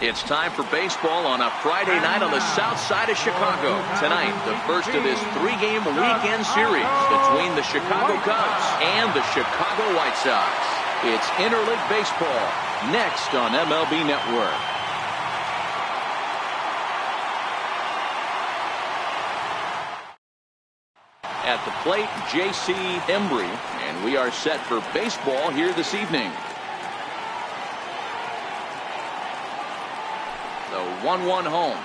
It's time for baseball on a Friday night on the south side of Chicago. Tonight, the first of this three-game weekend series between the Chicago Cubs and the Chicago White Sox. It's interleague baseball next on MLB Network. At the plate, J.C. Embry, and we are set for baseball here this evening. The 1-1 home.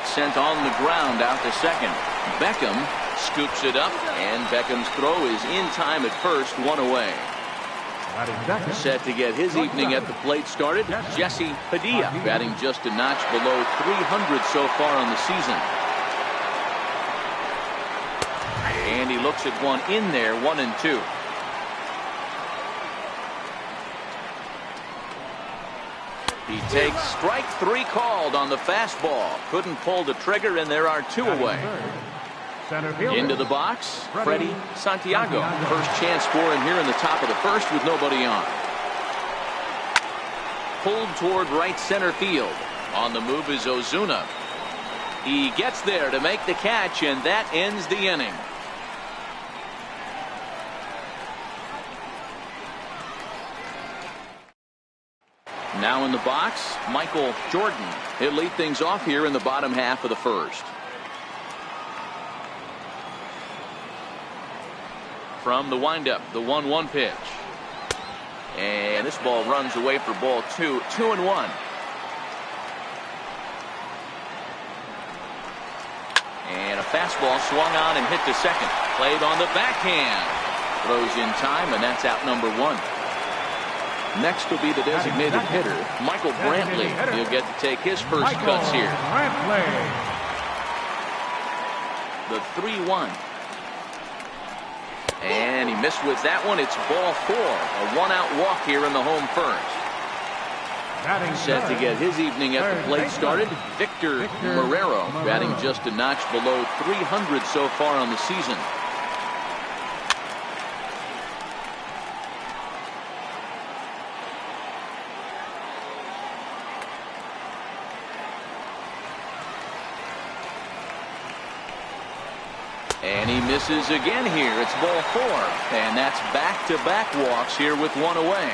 Sent on the ground out to second. Beckham scoops it up, and Beckham's throw is in time at first, one away. Set to get his evening at the plate started, Jesse Padilla, batting just a notch below 300 so far on the season. And he looks at one in there, 1-2. He takes strike three called on the fastball. Couldn't pull the trigger, and there are two away. Into the box, Freddie Santiago. First chance for him here in the top of the first with nobody on. Pulled toward right center field. On the move is Ozuna. He gets there to make the catch, and that ends the inning. Now in the box, Michael Jordan. He'll lead things off here in the bottom half of the first. From the windup, the 1-1 pitch. And this ball runs away for ball two. 2-1. And a fastball swung on and hit to second. Played on the backhand. Throws in time, and that's out number one. Next will be the designated hitter, Michael Brantley. He'll get to take his first cuts here. The 3-1. And he missed with that one. It's ball four. A one-out walk here in the home first. Set to get his evening at the plate started, Victor Marrero, batting just a notch below 300 so far on the season. And he misses again here. It's ball four. And that's back-to-back walks here with one away.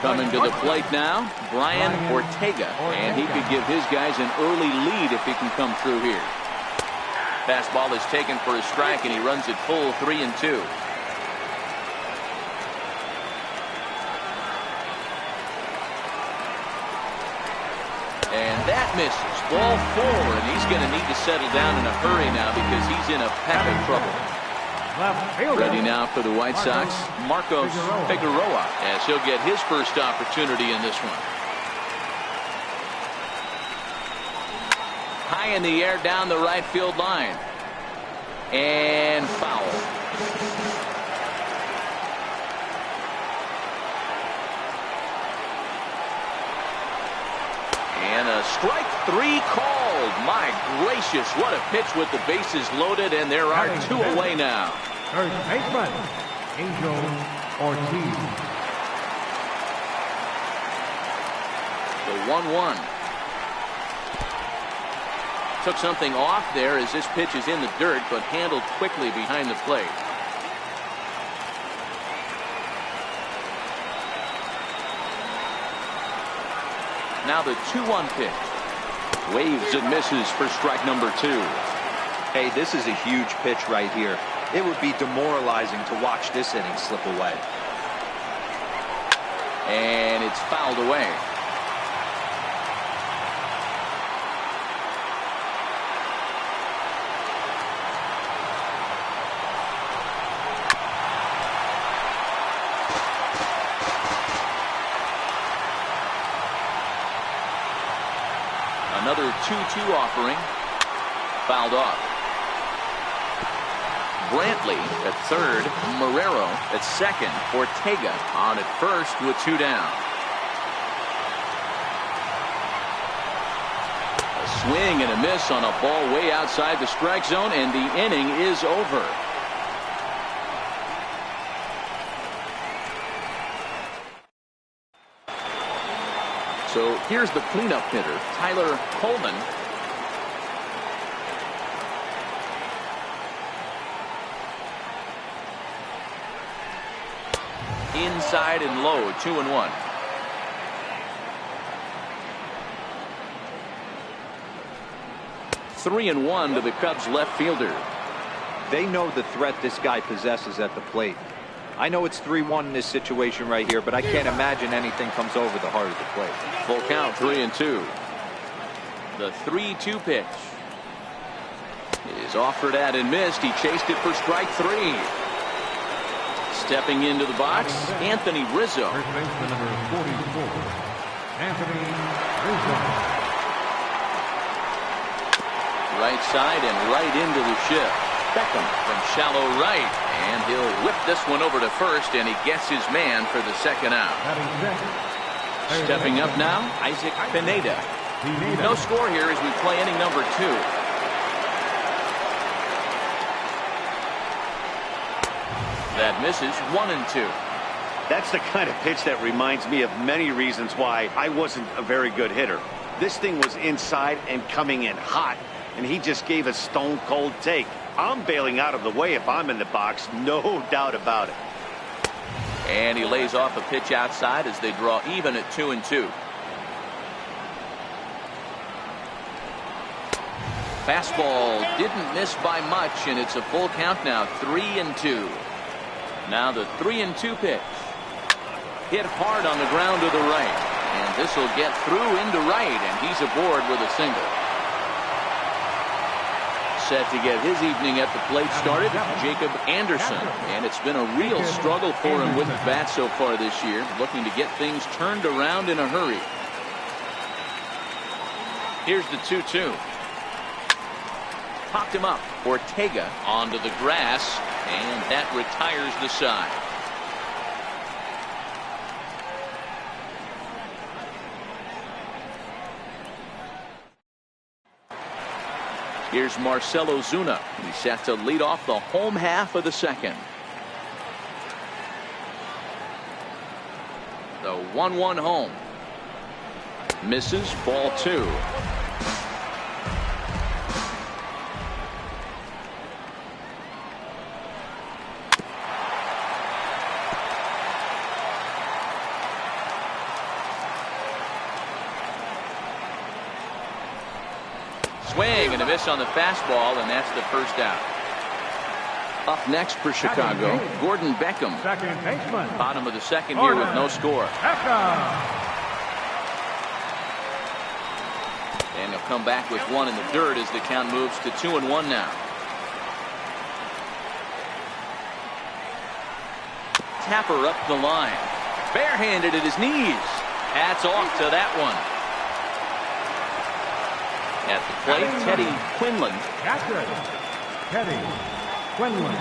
Coming to the plate now, Brian Ortega. And he could give his guys an early lead if he can come through here. Fastball is taken for a strike, and he runs it full 3-2. And that misses. Ball four, and he's going to need to settle down in a hurry now because he's in a peck of trouble. Ready now for the White Sox, Marcos Figueroa, as he'll get his first opportunity in this one. High in the air down the right field line. And foul. And a strike three called. My gracious, what a pitch with the bases loaded, and there are two away now. Third baseman, Angel Ortiz. The 1-1. Took something off there as this pitch is in the dirt, but handled quickly behind the plate. Now the 2-1 pitch. Waves and misses for strike number two. Hey, this is a huge pitch right here. It would be demoralizing to watch this inning slip away. And it's fouled away. Another 2-2 offering. Fouled off. Brantley at third. Marrero at second. Ortega on at first with two down. A swing and a miss on a ball way outside the strike zone, and the inning is over. So here's the cleanup hitter, Tyler Coleman. Inside and low, 2-1. Three and 1 to the Cubs left fielder. They know the threat this guy possesses at the plate. I know it's 3-1 in this situation right here, but I can't imagine anything comes over the heart of the plate. Full count, 3-2. The 3-2 pitch is offered at and missed. He chased it for strike 3. Stepping into the box, Anthony Rizzo. First baseman number 44, Anthony Rizzo. Right side and right into the shift. Beckham from shallow right, and he'll whip this one over to first, and he gets his man for the second out. Stepping up now, Isaac Pineda. No score here as we play inning number 2. That misses, 1-2. That's the kind of pitch that reminds me of many reasons why I wasn't a very good hitter. This thing was inside and coming in hot, and he just gave a stone cold take. I'm bailing out of the way if I'm in the box, no doubt about it. And he lays off a pitch outside as they draw even at 2-2. Fastball didn't miss by much, and it's a full count now, 3-2. Now the 3-2 pitch. Hit hard on the ground to the right, and this will get through into right, and he's aboard with a single. Set to get his evening at the plate started, Jacob Anderson, and it's been a real struggle for him with the bat so far this year, looking to get things turned around in a hurry. Here's the 2-2. Popped him up. Ortega onto the grass, and that retires the side. Here's Marcell Ozuna. He's set to lead off the home half of the second. The 1-1 home. Misses, ball 2. Swing and a miss on the fastball, and that's the first out. Up next for Chicago, Gordon Beckham. Second baseman. Bottom of the second here with no score. Beckham. And he'll come back with one in the dirt as the count moves to 2-1 now. Tapper up the line. Barehanded at his knees. Hats off to that one. At the plate, Teddy Quinlan. Catcher, Teddy Quinlan.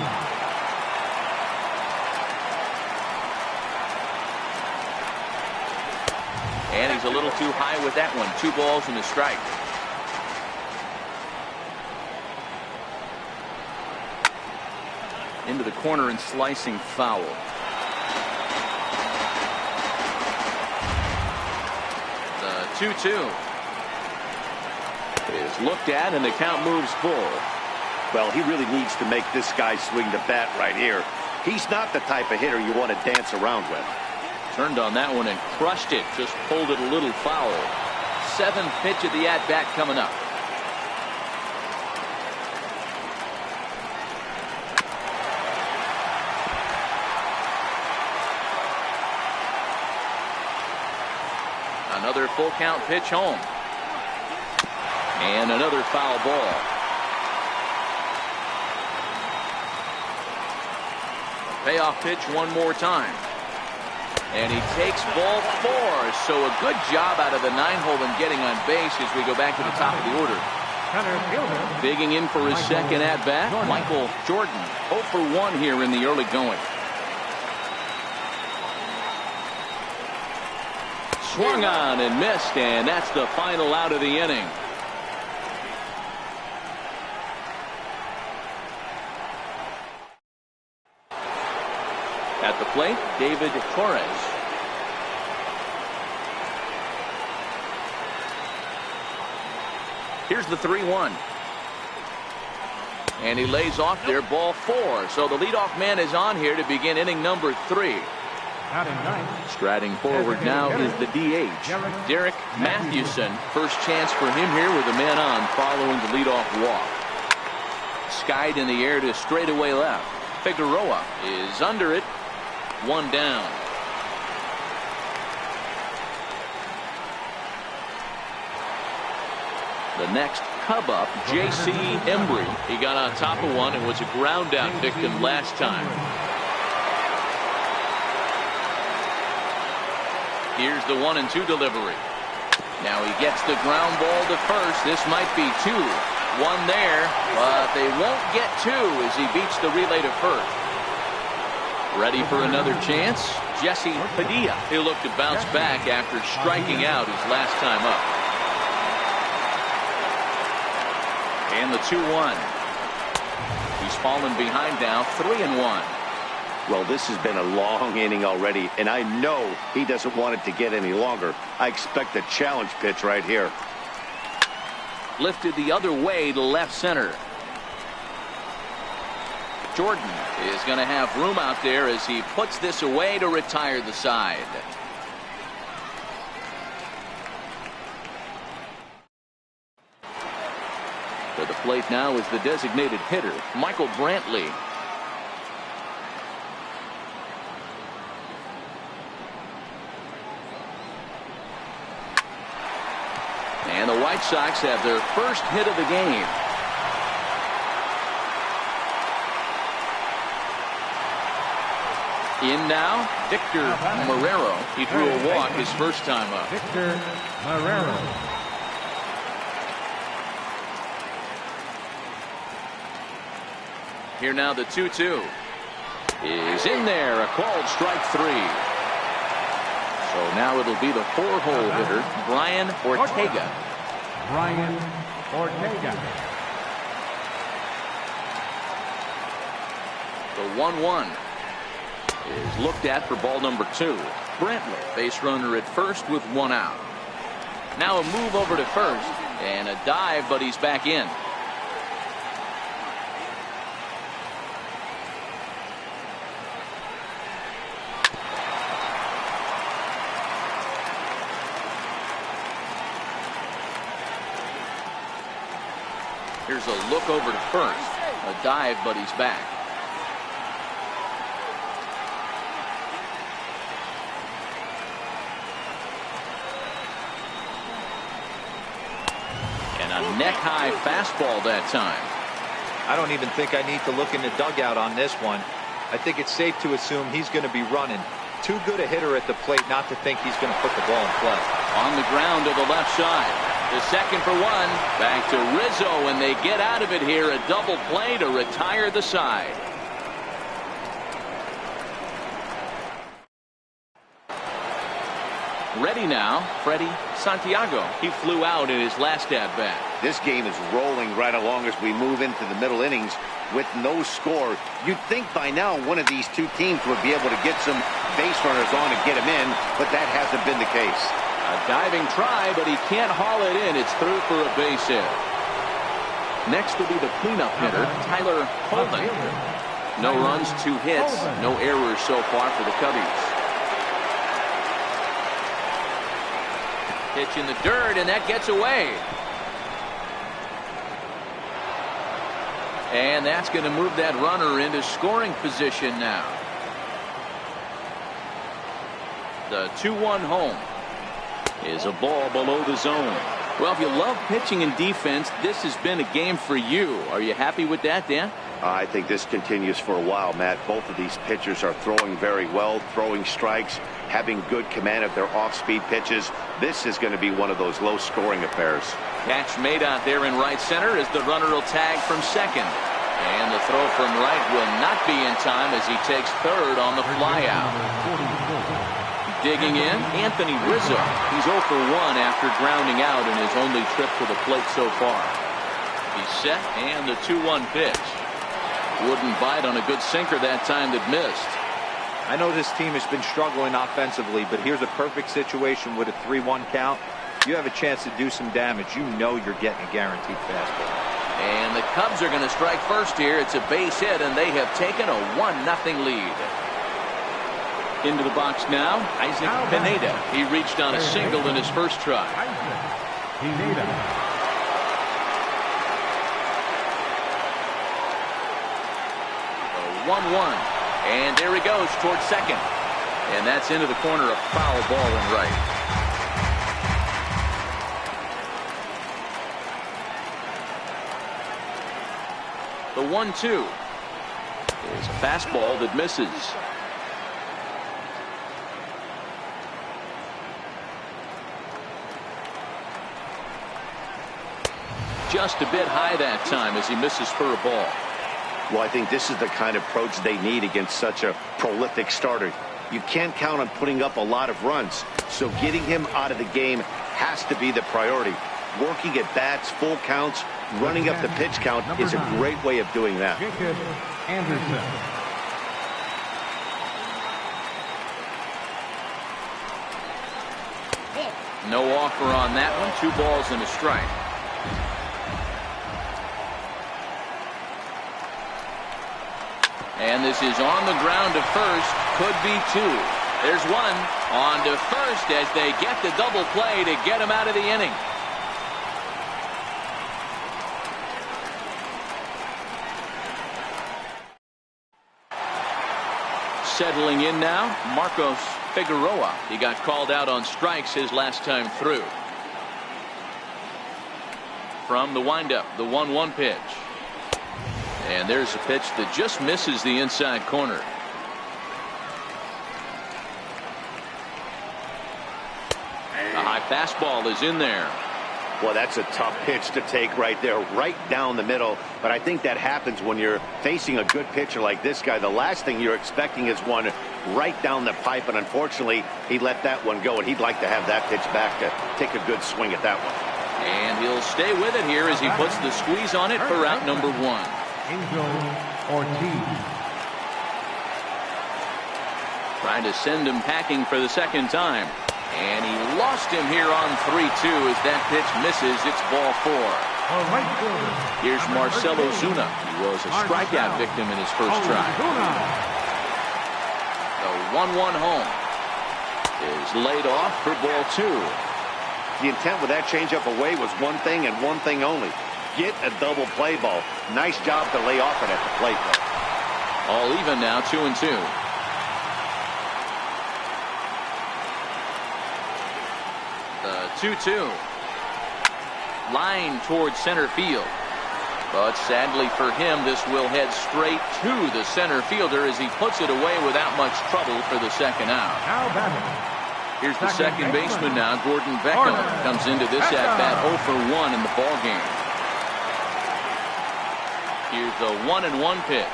And he's a little too high with that one. 2 balls and a strike. Into the corner and slicing foul. The 2-2. Is looked at, and the count moves full. Well, he really needs to make this guy swing the bat right here. He's not the type of hitter you want to dance around with. Turned on that one and crushed it. Just pulled it a little foul. 7th pitch of the at-bat coming up. Another full count pitch home. And another foul ball. Payoff pitch one more time. And he takes ball 4. So a good job out of the 9-hole and getting on base as we go back to the top of the order. Digging in for his second at-bat, Michael Jordan. 0 for 1 here in the early going. Swung on and missed, and that's the final out of the inning. At the plate, David Torres. Here's the 3-1. And he lays off there, ball 4. So the leadoff man is on here to begin inning number 3. Striding forward now is the DH, Derek Mathewson. First chance for him here with a man on following the leadoff walk. Skied in the air to straightaway left. Figueroa is under it. 1 down. The next Cub up, J.C. Embry. He got on top of one and was a ground out victim last time. Here's the 1-2 delivery. Now he gets the ground ball to first. This might be 2. 1 there, but they won't get 2 as he beats the relay to first. Ready for another chance? Jesse Padilla. He'll look to bounce back after striking out his last time up. And the 2-1. He's fallen behind now, 3-1. Well, this has been a long inning already, and I know he doesn't want it to get any longer. I expect a challenge pitch right here. Lifted the other way to left center. Jordan is going to have room out there as he puts this away to retire the side. To the plate now is the designated hitter, Michael Brantley. And the White Sox have their first hit of the game. In now, Victor Marrero. He threw a walk his first time up. Victor Marrero. Here now the 2-2 is in there, a called strike 3. So now it'll be the 4-hole hitter, Brian Ortega. Brian Ortega. The 1-1 is looked at for ball number 2. Brantley, base runner at first with 1 out. Now a move over to first and a dive, but he's back in. Here's a look over to first. A dive, but he's back. And a neck-high fastball that time. I don't even think I need to look in the dugout on this one. I think it's safe to assume he's going to be running. Too good a hitter at the plate not to think he's going to put the ball in play. On the ground to the left side. The second for 1. Back to Rizzo, and they get out of it here. A double play to retire the side. Ready now, Freddie Santiago. He flew out in his last at-bat. This game is rolling right along as we move into the middle innings with no score. You'd think by now one of these two teams would be able to get some base runners on and get them in, but that hasn't been the case. A diving try, but he can't haul it in. It's through for a base hit. Next will be the cleanup hitter, Tyler Holden. No runs, 2 hits, no errors so far for the Cubbies. Pitch in the dirt, and that gets away. And that's going to move that runner into scoring position now. The 2-1 home is a ball below the zone. Well, if you love pitching and defense, this has been a game for you. Are you happy with that, Dan? I think this continues for a while, Matt. Both of these pitchers are throwing very well, throwing strikes, having good command of their off-speed pitches. This is going to be one of those low-scoring affairs. Catch made out there in right center as the runner will tag from second. And the throw from right will not be in time as he takes third on the flyout. Digging in, Anthony Rizzo. He's 0 for 1 after grounding out in his only trip to the plate so far. He's set, and the 2-1 pitch. Wouldn't bite on a good sinker that time that missed. I know this team has been struggling offensively, but here's a perfect situation with a 3-1 count. you have a chance to do some damage, you know you're getting a guaranteed fastball. And the Cubs are going to strike first here. It's a base hit, and they have taken a 1-0 lead. Into the box now, Isaac Pineda. He reached on a single in his first try. Pineda. 1-1. And there he goes towards second. And that's into the corner, a foul ball in right. The 1-2 is a fastball that misses. Just a bit high that time as he misses for a ball. Well, I think this is the kind of approach they need against such a prolific starter. You can't count on putting up a lot of runs, so getting him out of the game has to be the priority. Working at bats, full counts, running up the pitch count is a great way of doing that. Jacob Anderson. No offer on that one. 2 balls and a strike. And this is on the ground to first. Could be 2. There's 1 on to first as they get the double play to get him out of the inning. Settling in now, Marcos Figueroa. He got called out on strikes his last time through. From the windup, the 1-1 pitch. And there's a pitch that just misses the inside corner. A high fastball is in there. Well, that's a tough pitch to take right there, right down the middle. But I think that happens when you're facing a good pitcher like this guy. The last thing you're expecting is one right down the pipe. And unfortunately, he let that one go. And he'd like to have that pitch back to take a good swing at that one. And he'll stay with it here as he puts the squeeze on it for out number 1. Angel Ortiz. Trying to send him packing for the second time. And he lost him here on 3-2 as that pitch misses. It's ball 4. Here's Marcelo Zuna. He was a strikeout victim in his first try. The 1-1 home is laid off for ball 2. The intent with that changeup away was one thing and one thing only. Get a double play ball. Nice job to lay off it at the plate. All even now, 2-2. The 2-2. Line towards center field. But sadly for him, this will head straight to the center fielder as he puts it away without much trouble for the second out. Here's the second baseman now, Gordon Beckham. Comes into this at-bat 0 for 1 in the ball game. Here's the 1-1 pitch.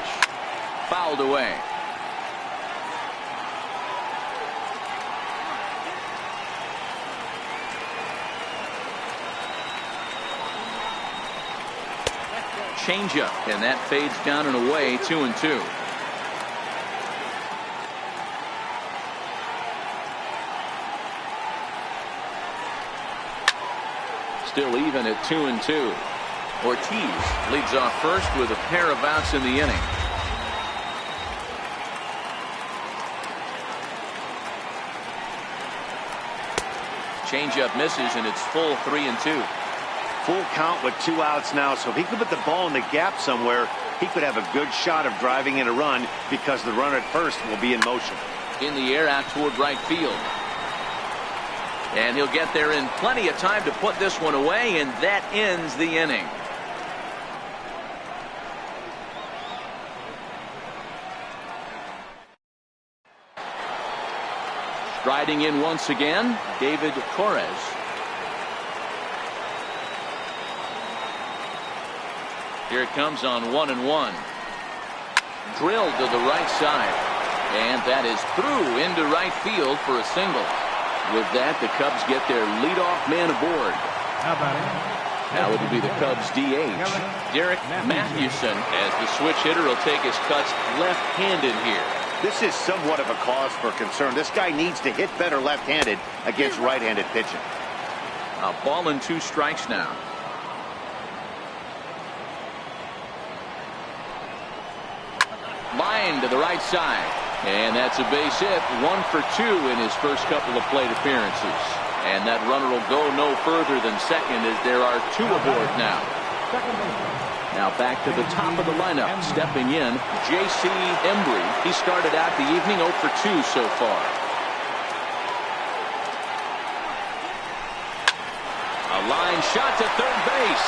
Fouled away. Changeup, and that fades down and away. 2-2. Still even at 2-2. Ortiz leads off first with a pair of outs in the inning. Changeup misses, and it's full 3-2. Full count with 2 outs now, so if he could put the ball in the gap somewhere, he could have a good shot of driving in a run because the runner at first will be in motion. In the air out toward right field. And he'll get there in plenty of time to put this one away, and that ends the inning. Striding in once again, David Torres. Here it comes on 1-1. Drilled to the right side. And that is through into right field for a single. With that, the Cubs get their leadoff man aboard. Now it'll be the Cubs DH, Derek Mathewson, as the switch hitter will take his cuts left-handed here. This is somewhat of a cause for concern. This guy needs to hit better left-handed against right-handed pitching. A ball and 2 strikes now. Line to the right side. And that's a base hit. 1 for 2 in his first couple of plate appearances. And that runner will go no further than second as there are 2 aboard now. Now back to the top of the lineup. Stepping in, J.C. Embry. He started out the evening 0 for 2 so far. A line shot to third base.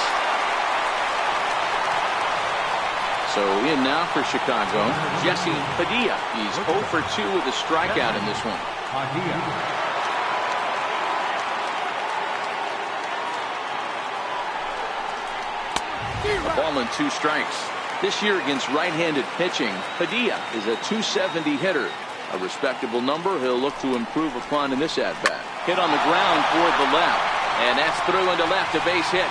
So in now for Chicago, Jesse Padilla. He's 0 for 2 with a strikeout in this one. A ball and 2 strikes. This year against right-handed pitching, Padilla is a .270 hitter. A respectable number he'll look to improve upon in this at-bat. Hit on the ground toward the left. And that's through into left, a base hit.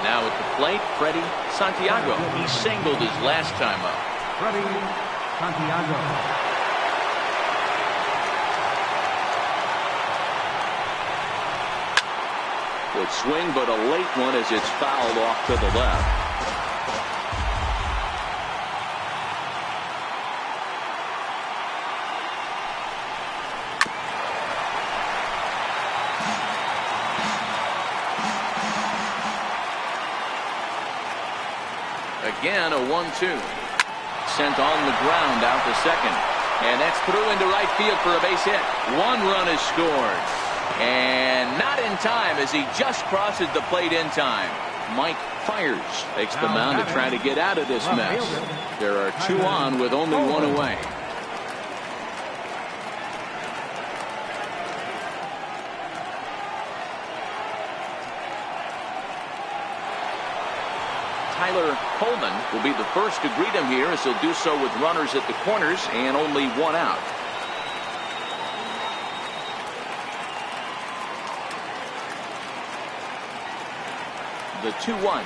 Now at the plate, Freddie Santiago. He singled his last time up. Freddie Santiago. Good swing, but a late one as it's fouled off to the left. Again, a 1-2. Sent on the ground out to second. And that's through into right field for a base hit. 1 run is scored. And not in time as he just crosses the plate in time. Mike Fiers takes the mound to try to get out of this mess. There are 2 on with only 1 away. Tyler Coleman will be the first to greet him here as he'll do so with runners at the corners and only 1 out. The 2-1.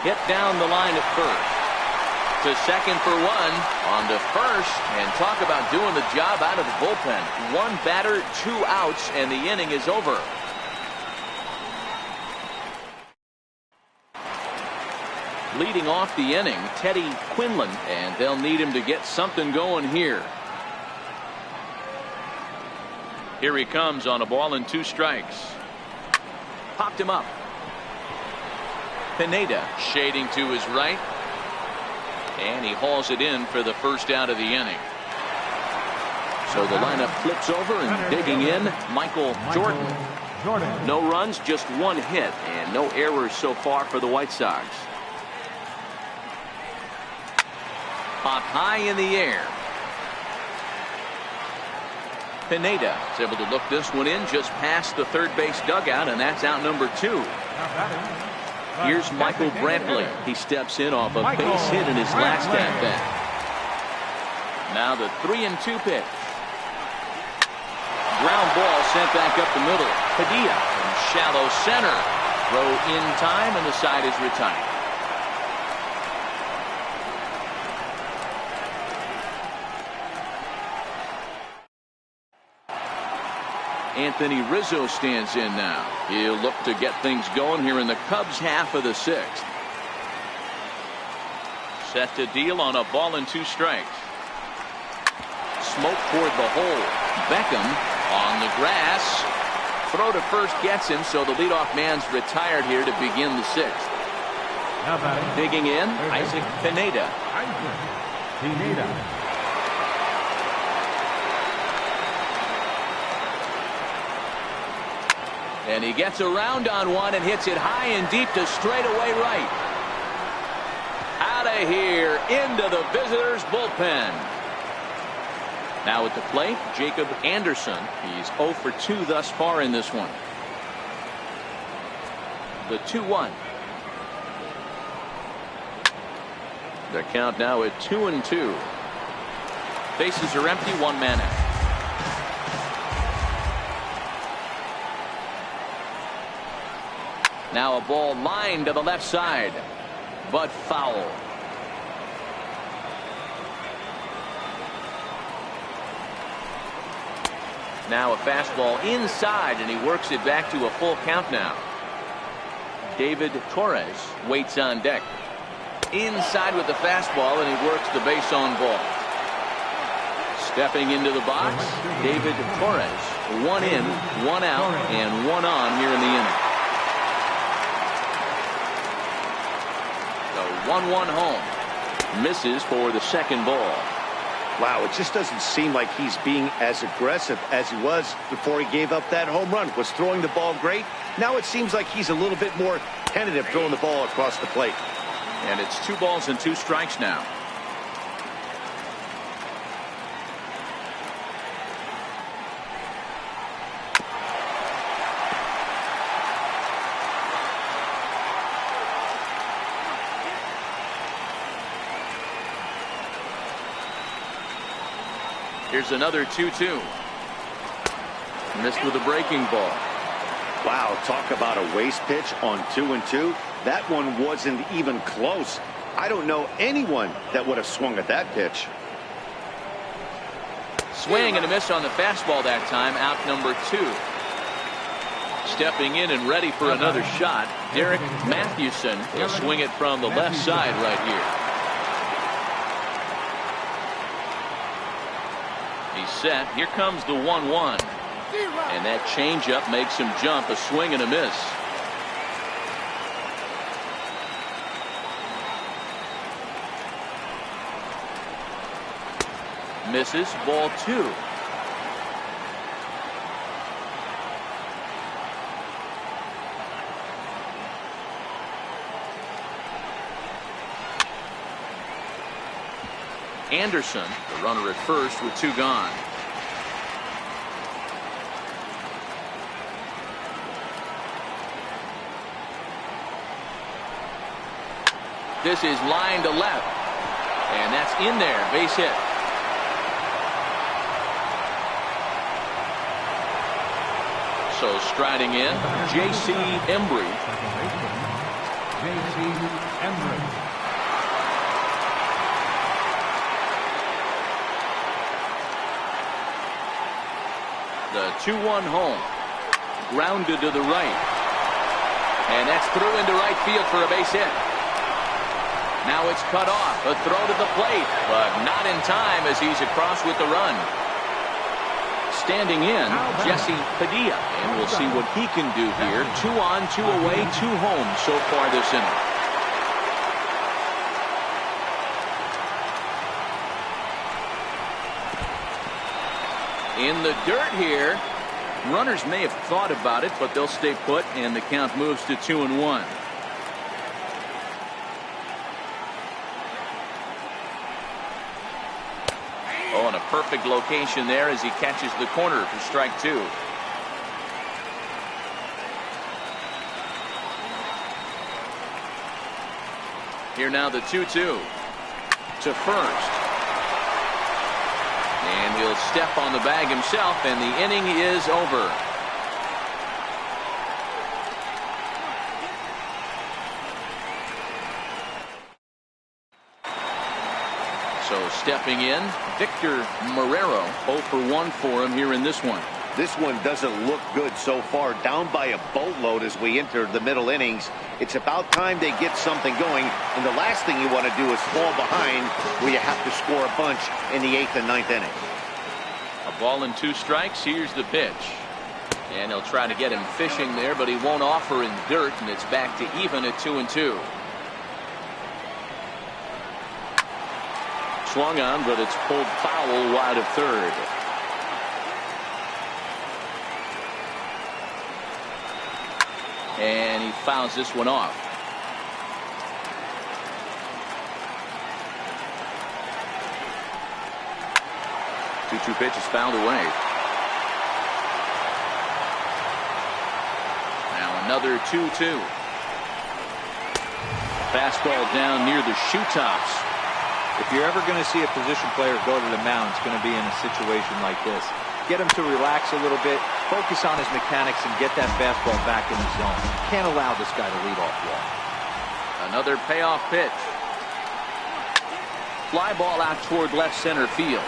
Hit down the line at first. To second for 1. On to first. And talk about doing the job out of the bullpen. 1 batter, 2 outs, and the inning is over. Leading off the inning, Teddy Quinlan, and they'll need him to get something going here. Here he comes on a ball and 2 strikes. Popped him up. Pineda shading to his right. And he hauls it in for the first out of the inning. So the lineup flips over and digging in, Michael Jordan. No runs, just 1 hit, and no errors so far for the White Sox. Pop high in the air. Pineda is able to look this one in just past the third base dugout, and that's out number 2. Here's Michael Brantley. He steps in off a base hit in his last at-bat. Now the 3-2 pitch. Ground ball sent back up the middle. Padilla in shallow center. Throw in time, and the side is retired. Anthony Rizzo stands in now. He'll look to get things going here in the Cubs half of the 6th. Set to deal on a ball and 2 strikes. Smoke toward the hole. Beckham on the grass. Throw to first gets him, so the leadoff man's retired here to begin the 6th. Digging in, Isaac Pineda. And he gets around on one and hits it high and deep to straightaway right. Out of here into the visitors' bullpen. Now at the plate, Jacob Anderson. He's 0 for 2 thus far in this one. The 2-1. The count now at 2-2. Bases are empty, 1 man out. Now a ball lined to the left side, but foul. Now a fastball inside, and he works it back to a full count now. David Torres waits on deck. Inside with the fastball, and he works the base on ball. Stepping into the box, David Torres. 1 in, 1 out, and 1 on here in the inning. The 1-1 home. Misses for the second ball. Wow, it just doesn't seem like he's being as aggressive as he was before he gave up that home run. Was throwing the ball great. Now it seems like he's a little bit more tentative throwing the ball across the plate. And it's 2 balls and 2 strikes now. Here's another 2-2. Missed with a breaking ball. Wow, talk about a waste pitch on 2-2. That one wasn't even close. I don't know anyone that would have swung at that pitch. Swing and a miss on the fastball that time. Out number 2. Stepping in and ready for another shot, Derek Mathewson will swing it from the left side right here. He's set. Here comes the 1-1. And that changeup makes him jump. A swing and a miss. Misses. Ball 2. Anderson, the runner at first with 2 gone. This is line to left, and that's in there. Base hit. So striding in, J.C. Embry. J.C. Embry. The 2-1 home. Grounded to the right. And that's through into right field for a base hit. Now it's cut off. A throw to the plate, but not in time as he's across with the run. Standing in, Jesse Padilla. And we'll see what he can do here. 2 on, 2 away, 2 home so far this inning. In the dirt here. Runners may have thought about it, but they'll stay put, and the count moves to 2-1. Oh, and a perfect location there as he catches the corner for strike 2. Here now the 2-2 to first. And he'll step on the bag himself, and the inning is over. So stepping in, Victor Marrero. 0 for 1 for him here in this one. This one doesn't look good so far. Down by a boatload as we enter the middle innings. It's about time they get something going. And the last thing you want to do is fall behind where you have to score a bunch in the 8th and 9th inning. A ball and 2 strikes. Here's the pitch. And he'll try to get him fishing there, but he won't offer in dirt, and it's back to even at 2-2. Swung on, but it's pulled foul wide of third. And he fouls this one off. Two pitch is fouled away. Now another 2-2. Fastball down near the shoe tops. If you're ever going to see a position player go to the mound, it's going to be in a situation like this. Get him to relax a little bit, focus on his mechanics, and get that fastball back in the zone. Can't allow this guy to lead off walk. Another payoff pitch. Fly ball out toward left center field.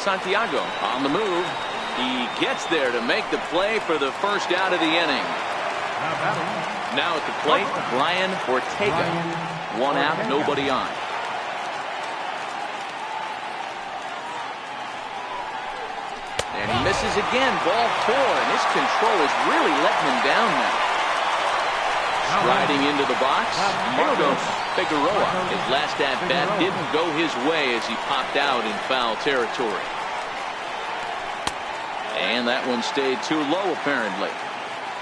Santiago on the move. He gets there to make the play for the first out of the inning. Now at the plate, Brian Ortega. One out, nobody on. And he misses again, ball 4, and his control is really letting him down now. Striding into the box, Marcos Figueroa. His last at-bat didn't go his way as he popped out in foul territory. And that one stayed too low, apparently.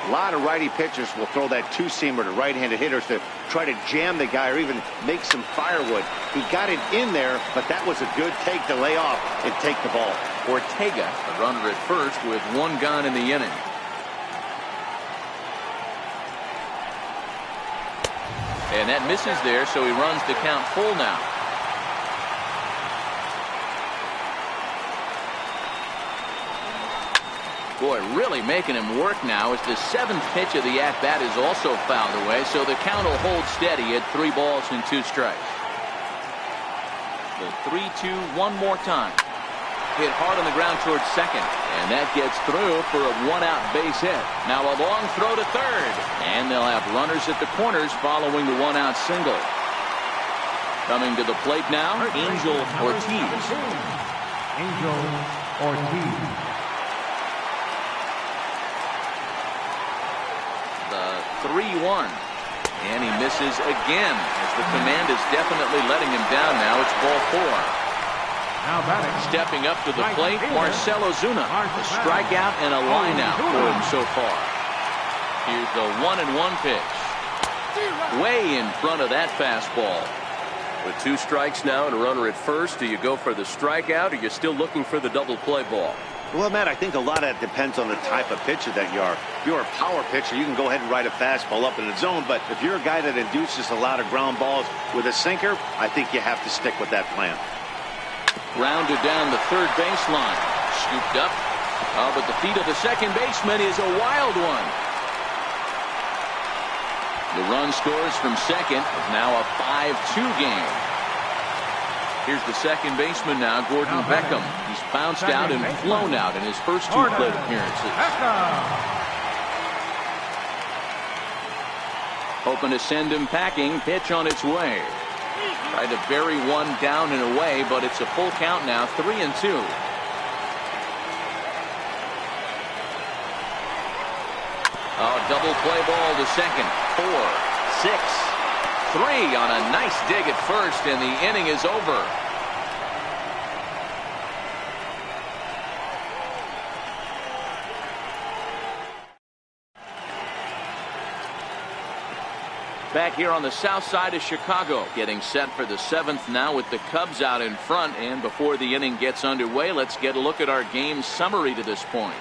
A lot of righty pitchers will throw that two-seamer to right-handed hitters to try to jam the guy or even make some firewood. He got it in there, but that was a good take to lay off and take the ball. Ortega, a runner at first with one gone in the inning. And that misses there, so he runs the count full now. Boy, really making him work now as the 7th pitch of the at-bat is also fouled away, so the count will hold steady at 3 balls and 2 strikes. The 3-2 one more time. Hit hard on the ground towards second, and that gets through for a 1-out base hit. Now a long throw to third, and they'll have runners at the corners following the 1-out single. Coming to the plate now, Angel Ortiz. Angel Ortiz. The 3-1, and he misses again as the command is definitely letting him down now. It's ball 4. Now batting. Stepping up to the plate, Marcell Ozuna. A strikeout and a line out for him so far. Here's the 1-1 pitch. Way in front of that fastball. With 2 strikes now and a runner at first, do you go for the strikeout or are you still looking for the double play ball? Well, Matt, I think a lot of that depends on the type of pitcher that you are. If you're a power pitcher, you can go ahead and ride a fastball up in the zone. But if you're a guy that induces a lot of ground balls with a sinker, I think you have to stick with that plan. Grounded down the third baseline. Scooped up. Oh, but the feet of the second baseman is a wild one. The run scores from second. Now a 5-2 game. Here's the second baseman now, Gordon Beckham. He's bounced out and flown out in his first 2 plate appearances. Hoping to send him packing. Pitch on its way. Tried to bury one down and away, but it's a full count now, 3-2. Oh, double play ball to second. 4, 6, 3 on a nice dig at first, and the inning is over. Back here on the south side of Chicago, getting set for the 7th now with the Cubs out in front. And before the inning gets underway, let's get a look at our game summary to this point.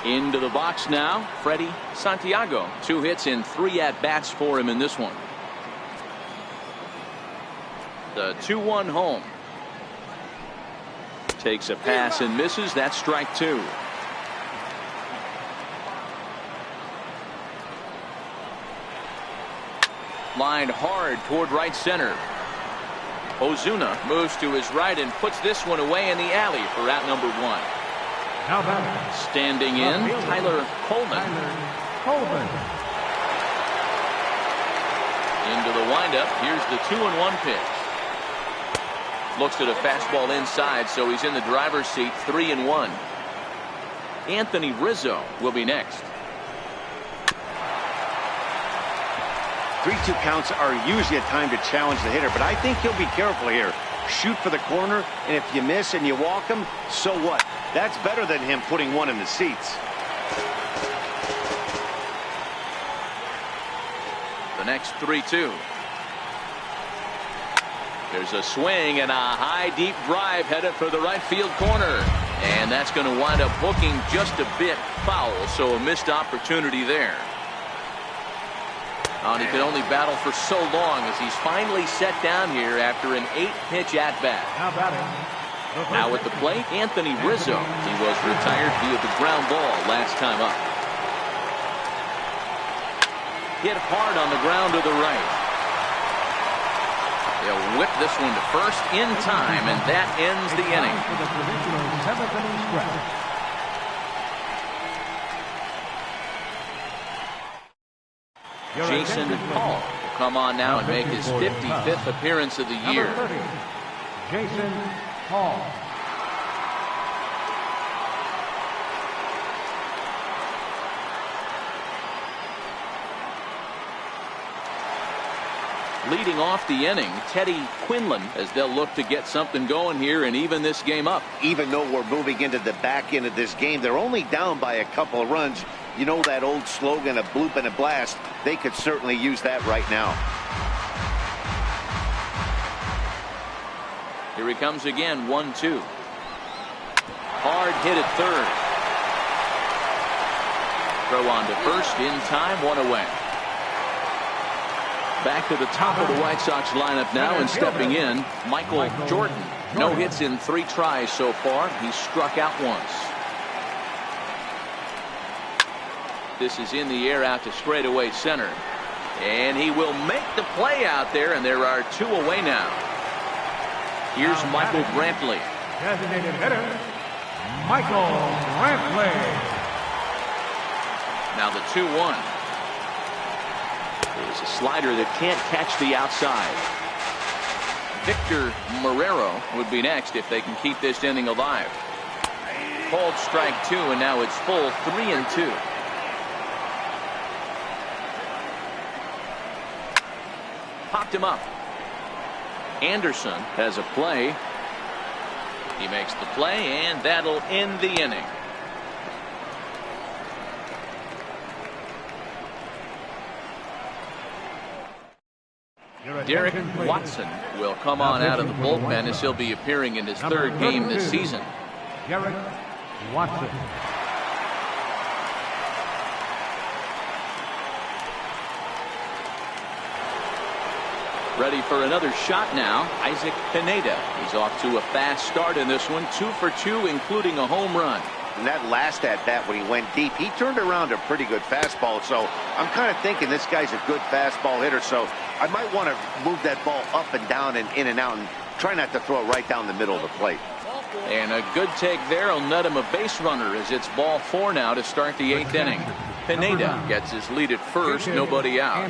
Into the box now, Freddie Santiago. 2 hits in 3 at-bats for him in this one. The 2-1 home. Takes a pass and misses. That's strike 2. Lined hard toward right center. Ozuna moves to his right and puts this one away in the alley for out number 1. Now batting. Standing in, Tyler Coleman. Into the windup. Here's the 2-1 pitch. Looks at a fastball inside, so he's in the driver's seat. 3-1. Anthony Rizzo will be next. 3-2 counts are usually a time to challenge the hitter, but I think he'll be careful here. Shoot for the corner, and if you miss and you walk him, so what? That's better than him putting one in the seats. The next 3-2. There's a swing and a high deep drive headed for the right field corner, and that's going to wind up hooking just a bit foul, so a missed opportunity there. And he could only battle for so long as he's finally set down here after an 8-pitch at-bat. Now at the plate, Anthony Rizzo. He was retired via the ground ball last time up. Hit hard on the ground to the right. They'll whip this one to first in time, and that ends the inning. For the provisional 7th inning stretch. Jason Paul will come on now and make his 55th appearance of the year. Number 30, Jason Paul. Leading off the inning, Teddy Quinlan, as they'll look to get something going here and even this game up. Even though we're moving into the back end of this game, they're only down by a couple of runs. You know that old slogan, a bloop and a blast. They could certainly use that right now. Here he comes again, 1-2. Hard hit at third. Throw on to first in time, one away. Back to the top of the White Sox lineup now, and stepping in, Michael Jordan. No hits in 3 tries so far. He struck out once. This is in the air out to straightaway center. And he will make the play out there, and there are 2 away now. Here's Michael Brantley. Designated hitter, Michael Brantley. Now the 2-1. There's a slider that can't catch the outside. Victor Marrero would be next if they can keep this inning alive. Called strike 2, and now it's full 3-2. Popped him up. Anderson has a play. He makes the play, and that'll end the inning. Derek Watson will come on out of the bullpen as he'll be appearing in his 3rd game this season. Derek Watson. Ready for another shot now, Isaac Pineda. He's off to a fast start in this one, 2 for 2, including a home run. And that last at bat when he went deep, he turned around a pretty good fastball. So I'm kind of thinking this guy's a good fastball hitter. So I might want to move that ball up and down and in and out and try not to throw it right down the middle of the plate. And a good take there will net him a base runner as it's ball 4 now to start the 8th inning. Pineda gets his lead at first, nobody out.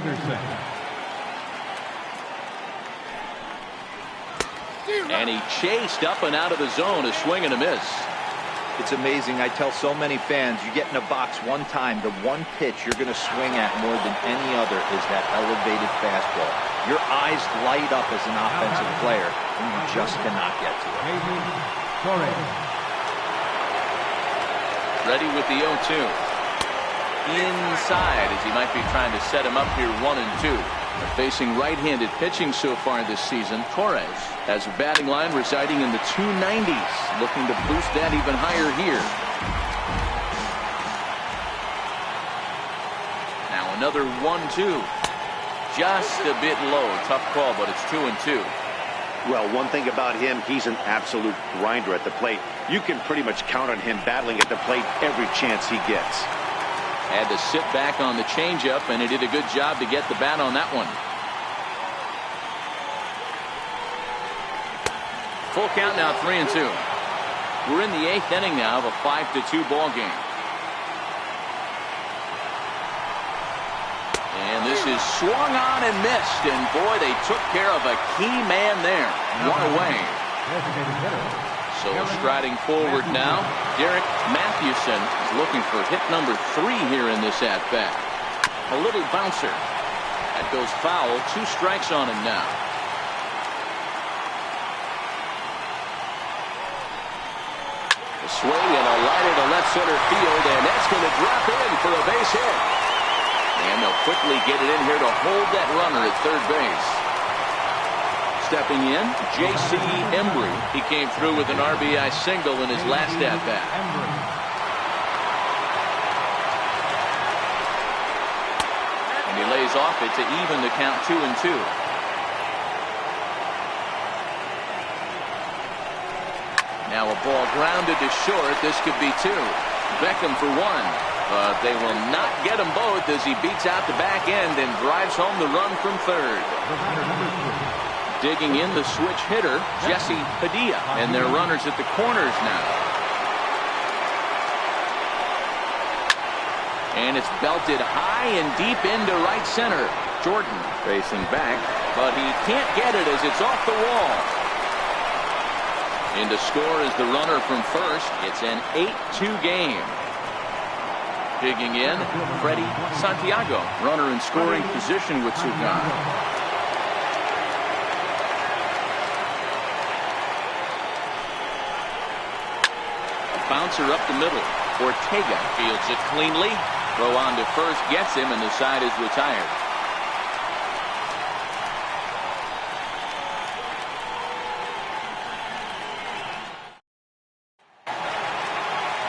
And he chased up and out of the zone, a swing and a miss. It's amazing. I tell so many fans, you get in a box one time, the one pitch you're going to swing at more than any other is that elevated fastball. Your eyes light up as an offensive player, and you just cannot get to it. Ready with the 0-2. Inside as he might be trying to set him up here, 1-2. Facing right-handed pitching so far this season, Torres has a batting line residing in the 290s, looking to boost that even higher here. Now another 1-2. Just a bit low. Tough call, but it's 2-2. Well, one thing about him, he's an absolute grinder at the plate. You can pretty much count on him battling at the plate every chance he gets. Had to sit back on the changeup, and he did a good job to get the bat on that one. Full count now, 3-2. We're in the 8th inning now of a 5-2 ball game. And this is swung on and missed, and boy, they took care of a key man there. One away. So striding forward now, Derek Mathewson is looking for hit number 3 here in this at-bat. A little bouncer. That goes foul. 2 strikes on him now. A swing and a liner to left center field, and that's going to drop in for a base hit. And they'll quickly get it in here to hold that runner at third base. Stepping in, J.C. Embry. He came through with an RBI single in his last at-bat. And he lays off it to even the count 2-2. Now a ball grounded to short. This could be 2. Beckham for 1. But they will not get them both as he beats out the back end and drives home the run from third. Digging in the switch hitter, Jesse Padilla. And their runners at the corners now. And it's belted high and deep into right center. Jordan facing back, but he can't get it as it's off the wall. In to score is the runner from first. It's an 8-2 game. Digging in, Freddie Santiago. Runner in scoring position with Sugan. Bouncer up the middle. Ortega fields it cleanly. Throw on to first gets him, and the side is retired.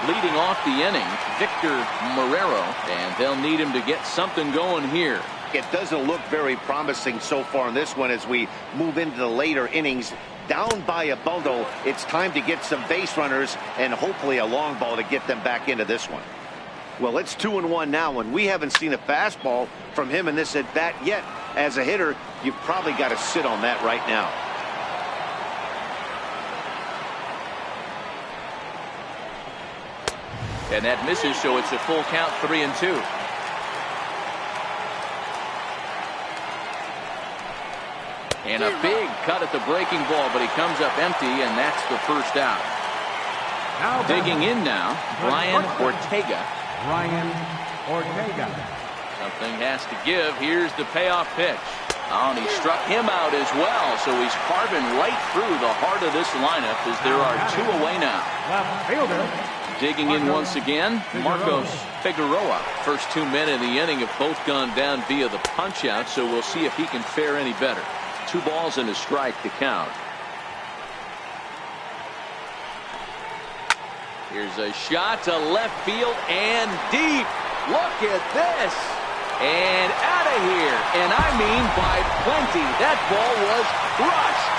Leading off the inning, Victor Marrero, and they'll need him to get something going here. It doesn't look very promising so far in this one as we move into the later innings. Down by a bundle, it's time to get some base runners and hopefully a long ball to get them back into this one. Well, it's 2-1 now, and we haven't seen a fastball from him in this at bat yet. As a hitter, you've probably got to sit on that right now. And that misses, so it's a full count, 3-2. And a big cut at the breaking ball, but he comes up empty, and that's the first out. Digging in now, Brian Ortega. Something has to give. Here's the payoff pitch. Oh, and he struck him out as well, so he's carving right through the heart of this lineup as there are two away now. Left fielder. Digging in once again, Marcos Figueroa. First 2 men in the inning have both gone down via the punch out, so we'll see if he can fare any better. 2 balls and a strike to count. Here's a shot to left field and deep. Look at this. And out of here. And I mean by plenty. That ball was crushed.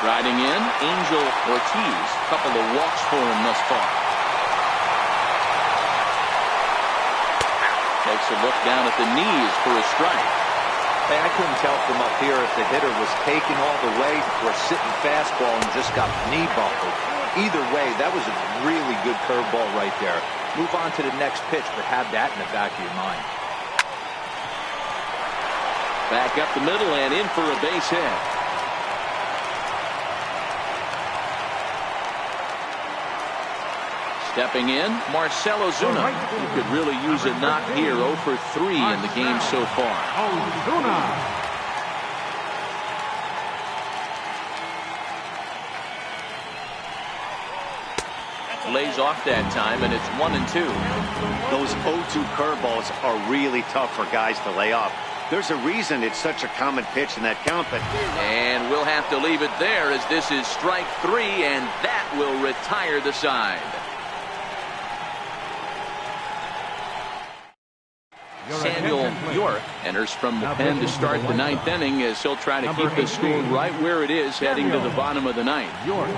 Striding in, Angel Ortiz. Couple of walks for him thus far. Takes a look down at the knees for a strike. Hey, I couldn't tell from up here if the hitter was taking all the way or sitting fastball and just got knee buckled. Either way, that was a really good curveball right there. Move on to the next pitch, but have that in the back of your mind. Back up the middle and in for a base hit. Stepping in, Marcell Ozuna. He could really use a knock here. 0 for 3 in the game so far. Ozuna. Lays off that time, and it's 1-2. Those 0-2 curveballs are really tough for guys to lay off. There's a reason it's such a common pitch in that count, but... And we'll have to leave it there as this is strike 3, and that will retire the side. Samuel York enters from the pen to start the 9th inning as he'll try to keep the score right where it is heading to the bottom of the 9th. York.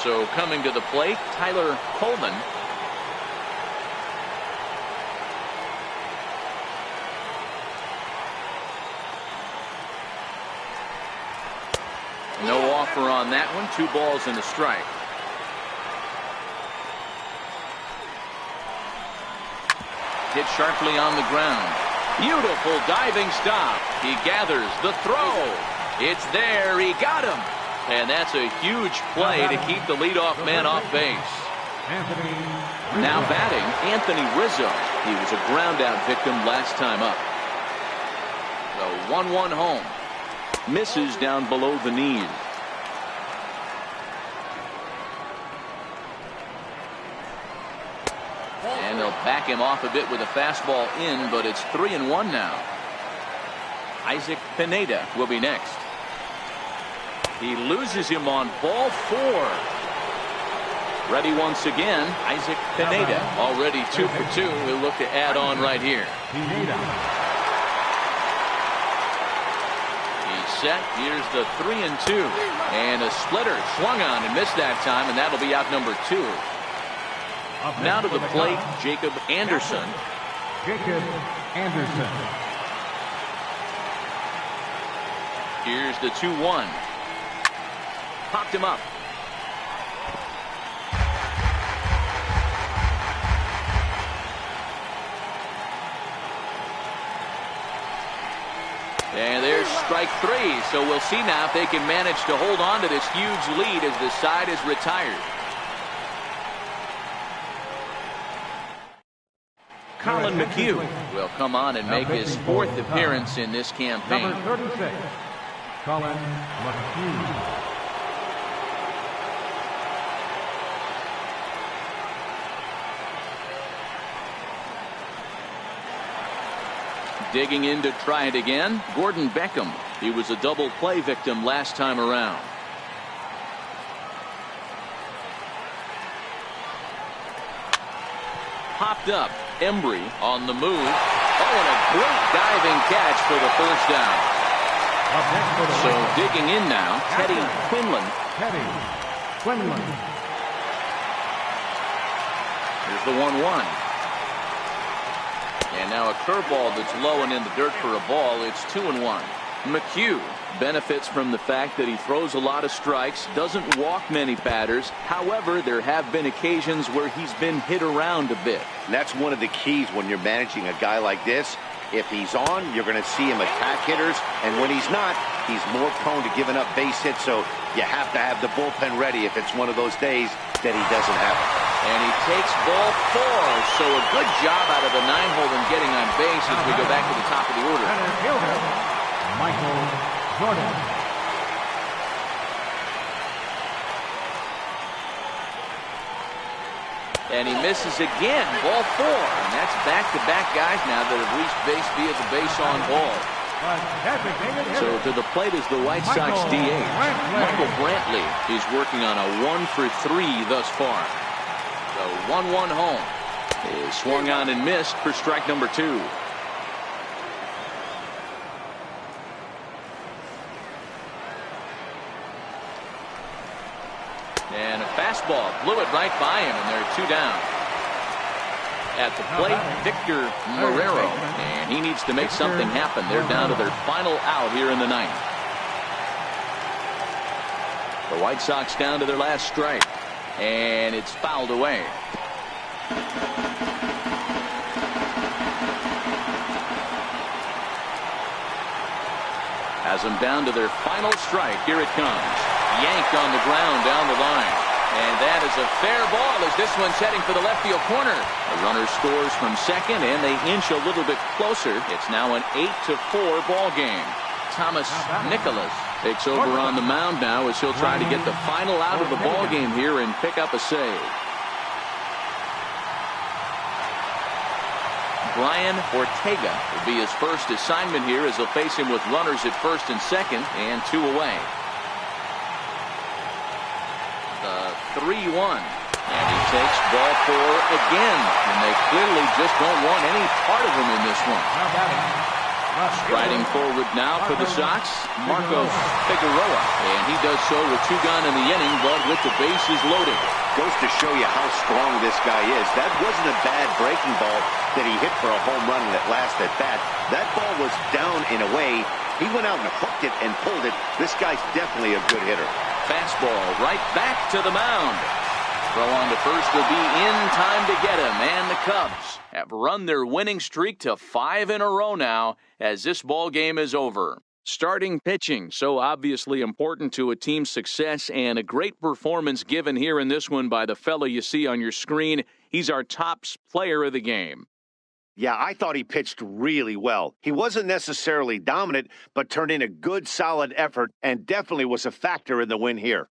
So coming to the plate, Tyler Coleman. No offer on that one. 2 balls and a strike. Hit sharply on the ground. Beautiful diving stop. He gathers the throw. It's there. He got him. And that's a huge play to keep the leadoff man off base. Now batting, Anthony Rizzo. He was a ground out victim last time up. The 1-1 home. Misses down below the knees. And they'll back him off a bit with a fastball in, but it's 3-1 now. Isaac Pineda will be next. He loses him on ball 4. Ready once again, Isaac Pineda. Already 2 for 2. He'll look to add on right here. He's set. Here's the 3-2. And a splitter swung on and missed that time, and that'll be out number 2. Now to the plate, Jacob Anderson. Jacob Anderson. Here's the 2-1. Popped him up. And there's strike 3. So we'll see now if they can manage to hold on to this huge lead as the side is retired. Colin McHugh will come on and make his 4th appearance in this campaign. Number 36, Colin McHugh. Digging in to try it again, Gordon Beckham. He was a double play victim last time around. Popped up. Embry on the move. Oh, and a great diving catch for the first down. So digging in now, Teddy Quinlan. Teddy Quinlan. Here's the 1-1. And now a curveball that's low and in the dirt for a ball. It's 2-1. McHugh benefits from the fact that he throws a lot of strikes, doesn't walk many batters. However, there have been occasions where he's been hit around a bit. And that's one of the keys when you're managing a guy like this. If he's on, you're going to see him attack hitters. And when he's not, he's more prone to giving up base hits. So you have to have the bullpen ready if it's one of those days that he doesn't have it. And he takes ball 4. So a good job out of the 9-hole in getting on base as we go back to the top of the order. Center fielder, Michael Jordan. And he misses again. Ball 4. And that's back-to-back guys now that have reached base via the base on ball. So to the plate is the White Sox DH. Michael Brantley. He's working on a 1-for-3 thus far. The 1-1 home is swung on and missed for strike number 2. And a fastball blew it right by him, and there are 2 down. At the plate, Victor Marrero, and he needs to make something happen. They're down to their final out here in the 9th. The White Sox down to their last strike. And it's fouled away. Has them down to their final strike. Here it comes. Yanked on the ground down the line. And that is a fair ball as this one's heading for the left field corner. The runner scores from second, and they inch a little bit closer. It's now an 8-4 ball game. Thomas Nicholas takes over on the mound now as he'll try to get the final out of the ball game here and pick up a save. Brian Ortega will be his first assignment here as he'll face him with runners at first and second and 2 away. The 3-1. And he takes ball 4 again. And they clearly just don't want any part of him in this one. Striding forward now for the Sox, Marcos Figueroa. And he does so with 2 gone in the inning, but with the bases loaded. Goes to show you how strong this guy is. That wasn't a bad breaking ball that he hit for a home run in that last at bat. That ball was down in a way. He went out and hooked it and pulled it. This guy's definitely a good hitter. Fastball right back to the mound. Throw on to first will be in time to get him. And the Cubs have run their winning streak to 5 in a row now as this ball game is over. Starting pitching, so obviously important to a team's success, and a great performance given here in this one by the fellow you see on your screen. He's our top player of the game. Yeah, I thought he pitched really well. He wasn't necessarily dominant, but turned in a good, solid effort and definitely was a factor in the win here.